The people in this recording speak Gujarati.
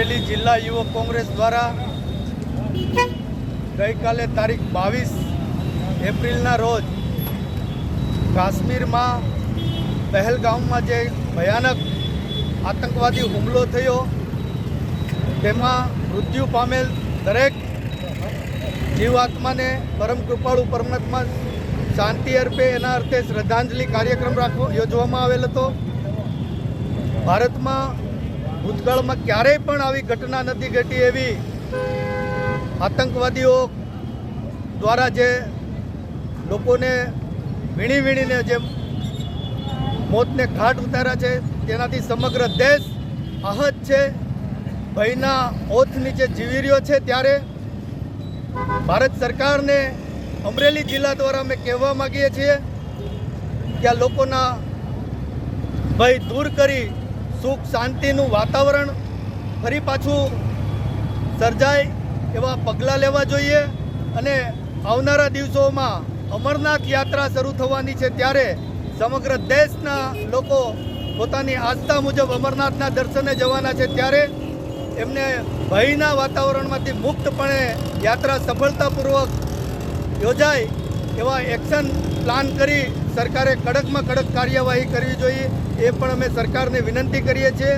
અમરેલી જિલ્લા યુવક કોંગ્રેસ દ્વારા ગઈકાલે તારીખ 22 એપ્રિલના રોજ કાશ્મીરમાં પહેલગામમાં જે ભયાનક આતંકવાદી હુમલો થયો તેમાં મૃત્યુ પામેલ દરેક જીવાત્માને પરમ કૃપાળુ પરમાત્મા શાંતિ અર્પે એના અર્થે શ્રદ્ધાંજલિ કાર્યક્રમ યોજવામાં આવેલ હતો। ભારતમાં ભૂતકાળમાં ક્યારેય પણ આવી ઘટના નથી ઘટી એવી આતંકવાદીઓ દ્વારા જે લોકોને વીણીને જે મોતને ઘાટ ઉતાર્યા છે તેનાથી સમગ્ર દેશ આહત છે, ભયના ઓથ નીચે જીવી રહ્યો છે। ત્યારે ભારત સરકારને અમરેલી જિલ્લા દ્વારા અમે કહેવા માગીએ છીએ કે આ લોકોના ભય દૂર કરી સુખ શાંતિનું વાતાવરણ ફરી પાછું સર્જાય એવા પગલાં લેવા જોઈએ। અને આવનારા દિવસોમાં અમરનાથ યાત્રા શરૂ થવાની છે ત્યારે સમગ્ર દેશના લોકો પોતાની આસ્થા મુજબ અમરનાથના દર્શને જવાના છે ત્યારે એમને ભયના વાતાવરણમાંથી મુક્તપણે યાત્રા સફળતાપૂર્વક યોજાય એવા એક્શન પ્લાન કરી સરકારે કડકમાં કડક કાર્યવાહી કરવી જોઈએ એ પણ અમે સરકારને વિનંતી કરીએ છીએ।